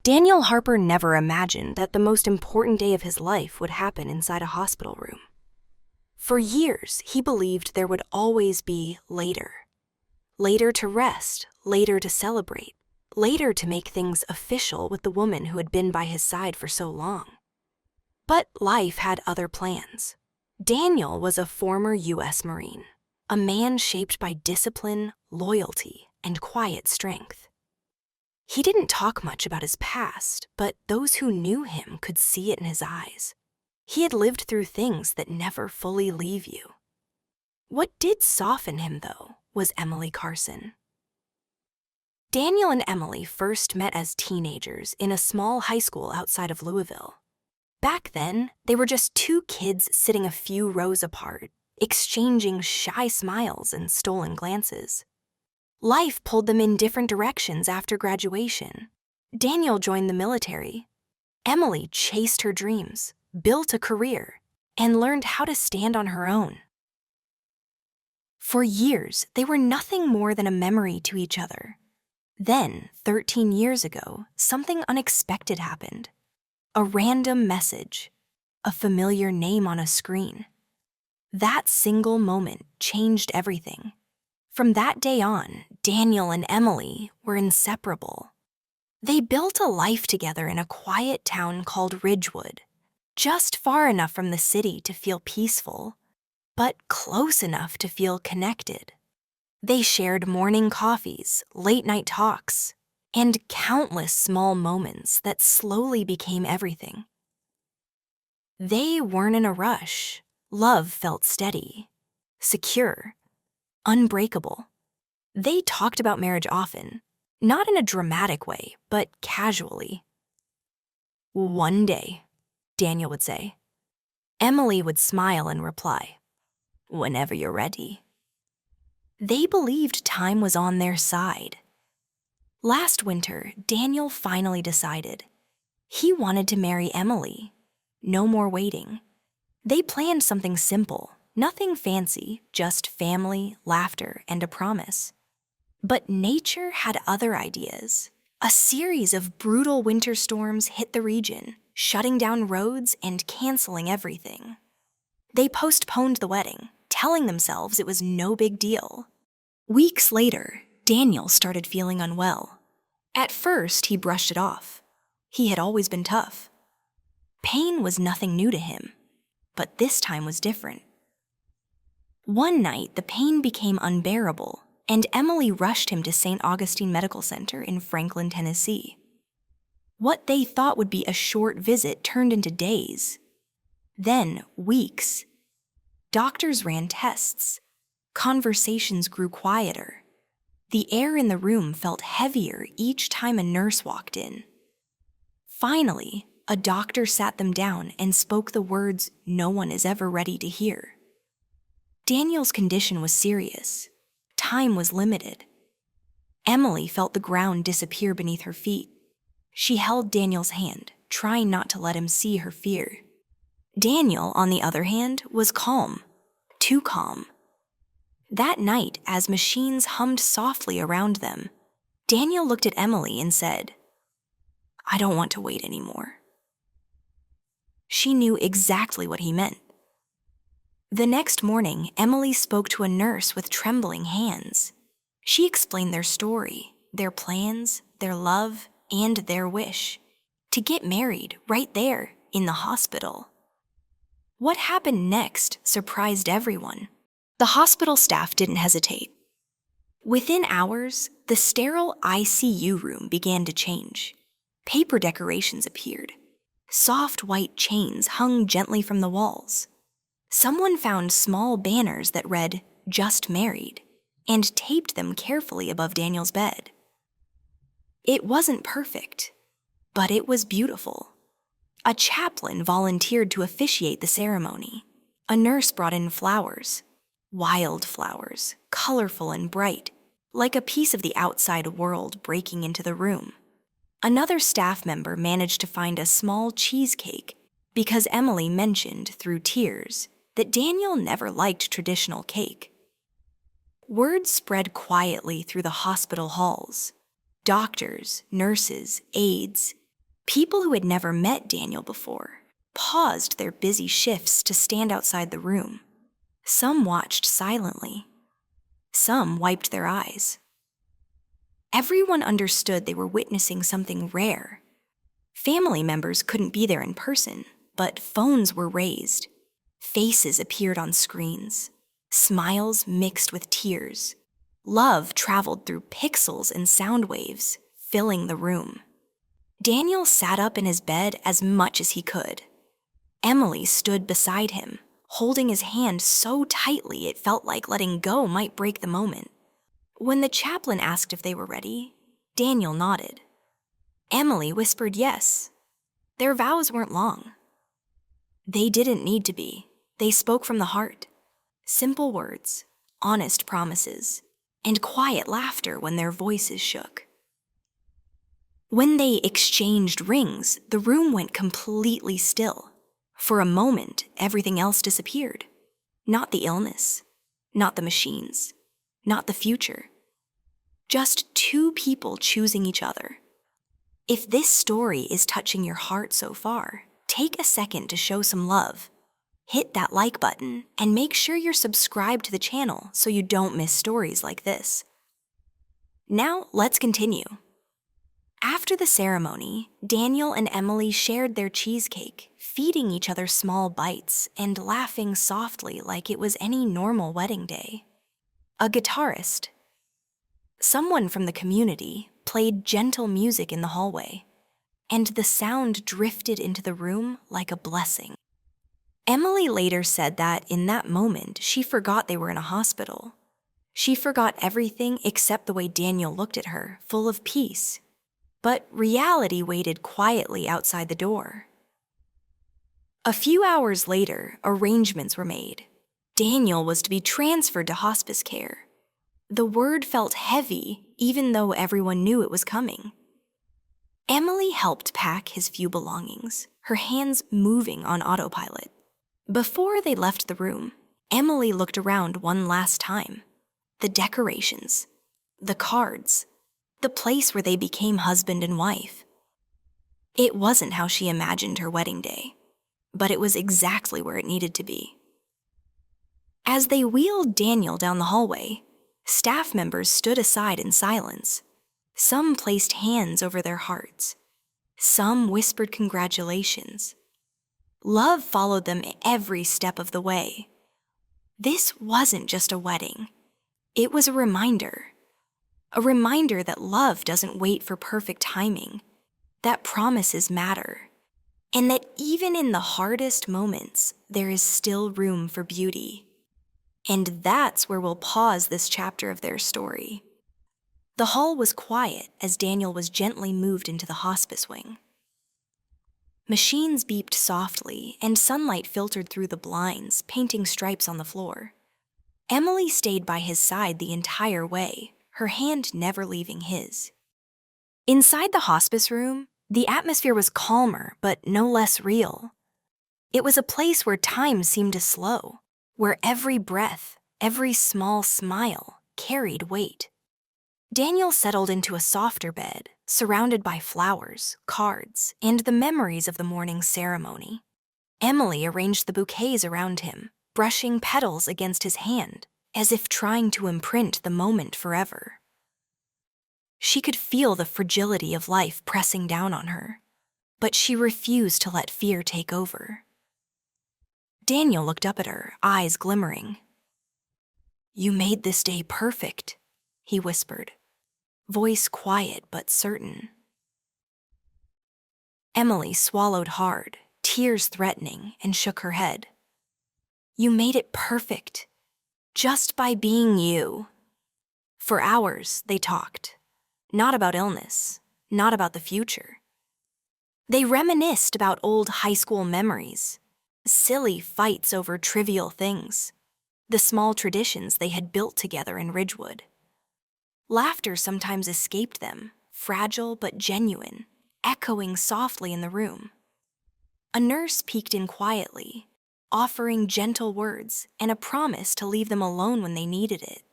Daniel Harper never imagined that the most important day of his life would happen inside a hospital room. For years, he believed there would always be later. Later to rest, later to celebrate, later to make things official with the woman who had been by his side for so long. But life had other plans. Daniel was a former U.S. Marine, a man shaped by discipline, loyalty, and quiet strength. He didn't talk much about his past, but those who knew him could see it in his eyes. He had lived through things that never fully leave you. What did soften him, though, was Emily Carson. Daniel and Emily first met as teenagers in a small high school outside of Louisville. Back then, they were just two kids sitting a few rows apart, exchanging shy smiles and stolen glances. Life pulled them in different directions after graduation. Daniel joined the military. Emily chased her dreams, built a career, and learned how to stand on her own. For years, they were nothing more than a memory to each other. Then, 13 years ago, something unexpected happened. A random message, a familiar name on a screen. That single moment changed everything. From that day on, Daniel and Emily were inseparable. They built a life together in a quiet town called Ridgewood, just far enough from the city to feel peaceful, but close enough to feel connected. They shared morning coffees, late-night talks, and countless small moments that slowly became everything. They weren't in a rush. Love felt steady, secure, unbreakable. They talked about marriage often, not in a dramatic way, but casually. "One day," Daniel would say. Emily would smile and reply, "Whenever you're ready." They believed time was on their side. Last winter, Daniel finally decided. He wanted to marry Emily. No more waiting. They planned something simple, nothing fancy, just family, laughter, and a promise. But nature had other ideas. A series of brutal winter storms hit the region, shutting down roads and canceling everything. They postponed the wedding, telling themselves it was no big deal. Weeks later, Daniel started feeling unwell. At first, he brushed it off. He had always been tough. Pain was nothing new to him, but this time was different. One night, the pain became unbearable, and Emily rushed him to St. Augustine Medical Center in Franklin, Tennessee. What they thought would be a short visit turned into days. Then, weeks. Doctors ran tests. Conversations grew quieter. The air in the room felt heavier each time a nurse walked in. Finally, a doctor sat them down and spoke the words no one is ever ready to hear. Daniel's condition was serious. Time was limited. Emily felt the ground disappear beneath her feet. She held Daniel's hand, trying not to let him see her fear. Daniel, on the other hand, was calm. Too calm. That night, as machines hummed softly around them, Daniel looked at Emily and said, "I don't want to wait anymore." She knew exactly what he meant. The next morning, Emily spoke to a nurse with trembling hands. She explained their story, their plans, their love, and their wish to get married right there in the hospital. What happened next surprised everyone. The hospital staff didn't hesitate. Within hours, the sterile ICU room began to change. Paper decorations appeared. Soft white chains hung gently from the walls. Someone found small banners that read, "Just Married," and taped them carefully above Daniel's bed. It wasn't perfect, but it was beautiful. A chaplain volunteered to officiate the ceremony. A nurse brought in flowers. Wild flowers, colorful and bright, like a piece of the outside world breaking into the room. Another staff member managed to find a small cheesecake because Emily mentioned, through tears, that Daniel never liked traditional cake. Word spread quietly through the hospital halls. Doctors, nurses, aides, People who had never met Daniel before paused their busy shifts to stand outside the room. Some watched silently. Some wiped their eyes. Everyone understood they were witnessing something rare. Family members couldn't be there in person, but phones were raised. Faces appeared on screens. Smiles mixed with tears. Love traveled through pixels and sound waves, filling the room. Daniel sat up in his bed as much as he could. Emily stood beside him, holding his hand so tightly it felt like letting go might break the moment. When the chaplain asked if they were ready, Daniel nodded. Emily whispered yes. Their vows weren't long. They didn't need to be. They spoke from the heart. Simple words, honest promises, and quiet laughter when their voices shook. When they exchanged rings, the room went completely still. For a moment, everything else disappeared. Not the illness, not the machines, not the future. Just two people choosing each other. If this story is touching your heart so far, take a second to show some love. Hit that like button and make sure you're subscribed to the channel so you don't miss stories like this. Now, let's continue. After the ceremony, Daniel and Emily shared their cheesecake, feeding each other small bites and laughing softly like it was any normal wedding day. A guitarist, someone from the community, played gentle music in the hallway, and the sound drifted into the room like a blessing. Emily later said that in that moment, she forgot they were in a hospital. She forgot everything except the way Daniel looked at her, full of peace. But reality waited quietly outside the door. A few hours later, arrangements were made. Daniel was to be transferred to hospice care. The word felt heavy, even though everyone knew it was coming. Emily helped pack his few belongings, her hands moving on autopilot. Before they left the room, Emily looked around one last time. The decorations, the cards, the place where they became husband and wife. It wasn't how she imagined her wedding day, but it was exactly where it needed to be. As they wheeled Daniel down the hallway, staff members stood aside in silence. Some placed hands over their hearts. Some whispered congratulations. Love followed them every step of the way. This wasn't just a wedding. It was a reminder. A reminder that love doesn't wait for perfect timing, that promises matter, and that even in the hardest moments, there is still room for beauty. And that's where we'll pause this chapter of their story. The hall was quiet as Daniel was gently moved into the hospice wing. Machines beeped softly, and sunlight filtered through the blinds, painting stripes on the floor. Emily stayed by his side the entire way, her hand never leaving his. Inside the hospice room, the atmosphere was calmer, but no less real. It was a place where time seemed to slow, where every breath, every small smile carried weight. Daniel settled into a softer bed, surrounded by flowers, cards, and the memories of the morning ceremony. Emily arranged the bouquets around him, brushing petals against his hand, as if trying to imprint the moment forever. She could feel the fragility of life pressing down on her, but she refused to let fear take over. Daniel looked up at her, eyes glimmering. "You made this day perfect," he whispered, voice quiet but certain. Emily swallowed hard, tears threatening, and shook her head. "You made it perfect, just by being you." For hours, they talked. Not about illness, not about the future. They reminisced about old high school memories, silly fights over trivial things, the small traditions they had built together in Ridgewood. Laughter sometimes escaped them, fragile but genuine, echoing softly in the room. A nurse peeked in quietly, offering gentle words and a promise to leave them alone when they needed it.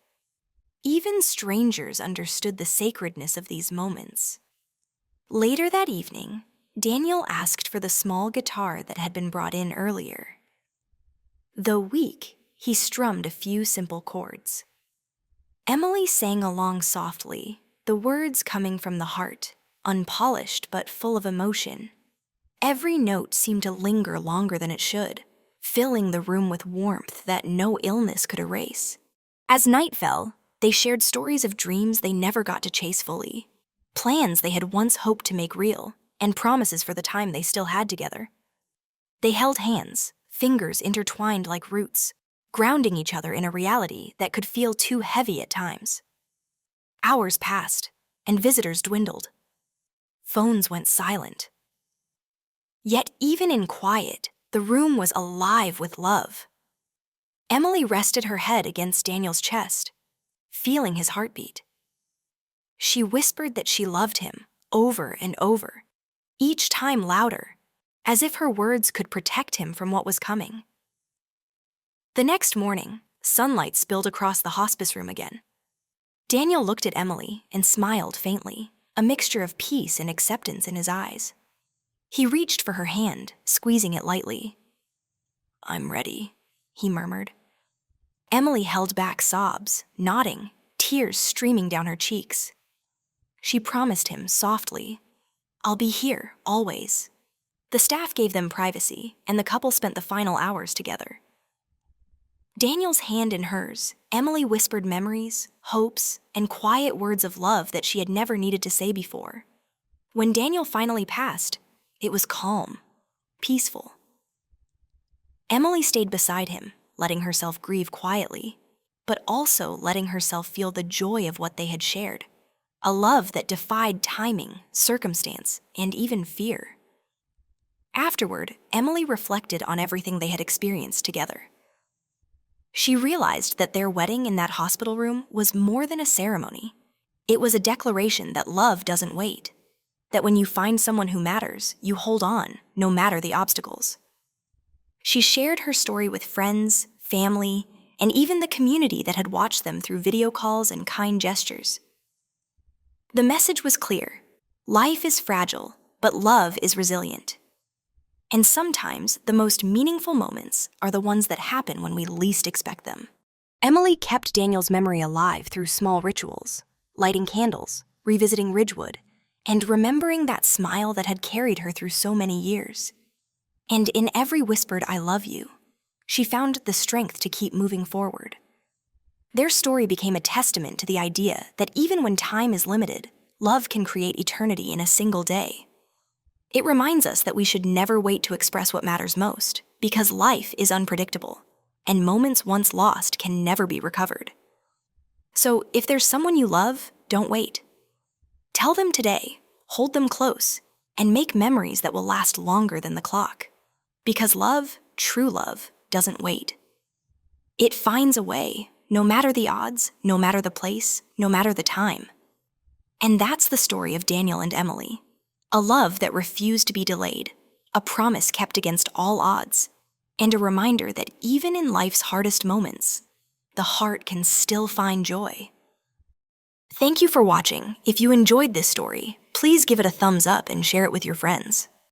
Even strangers understood the sacredness of these moments. Later that evening, Daniel asked for the small guitar that had been brought in earlier. Though weak, he strummed a few simple chords. Emily sang along softly, the words coming from the heart, unpolished but full of emotion. Every note seemed to linger longer than it should, filling the room with warmth that no illness could erase. As night fell, they shared stories of dreams they never got to chase fully, plans they had once hoped to make real, and promises for the time they still had together. They held hands, fingers intertwined like roots, grounding each other in a reality that could feel too heavy at times. Hours passed, and visitors dwindled. Phones went silent. Yet even in quiet, the room was alive with love. Emily rested her head against Daniel's chest, feeling his heartbeat. She whispered that she loved him over and over, each time louder, as if her words could protect him from what was coming. The next morning, sunlight spilled across the hospice room again. Daniel looked at Emily and smiled faintly, a mixture of peace and acceptance in his eyes. He reached for her hand, squeezing it lightly. "I'm ready," he murmured. Emily held back sobs, nodding, tears streaming down her cheeks. She promised him softly, "I'll be here, always." The staff gave them privacy, and the couple spent the final hours together. Daniel's hand in hers, Emily whispered memories, hopes, and quiet words of love that she had never needed to say before. When Daniel finally passed, it was calm, peaceful. Emily stayed beside him, letting herself grieve quietly, but also letting herself feel the joy of what they had shared, a love that defied timing, circumstance, and even fear. Afterward, Emily reflected on everything they had experienced together. She realized that their wedding in that hospital room was more than a ceremony. It was a declaration that love doesn't wait, that when you find someone who matters, you hold on, no matter the obstacles. She shared her story with friends, family, and even the community that had watched them through video calls and kind gestures. The message was clear. Life is fragile, but love is resilient. And sometimes the most meaningful moments are the ones that happen when we least expect them. Emily kept Daniel's memory alive through small rituals, lighting candles, revisiting Ridgewood, and remembering that smile that had carried her through so many years. And in every whispered "I love you," she found the strength to keep moving forward. Their story became a testament to the idea that even when time is limited, love can create eternity in a single day. It reminds us that we should never wait to express what matters most, because life is unpredictable, and moments once lost can never be recovered. So if there's someone you love, don't wait. Tell them today, hold them close, and make memories that will last longer than the clock. Because love, true love, doesn't wait. It finds a way, no matter the odds, no matter the place, no matter the time. And that's the story of Daniel and Emily. A love that refused to be delayed, a promise kept against all odds, and a reminder that even in life's hardest moments, the heart can still find joy. Thank you for watching. If you enjoyed this story, please give it a thumbs up and share it with your friends.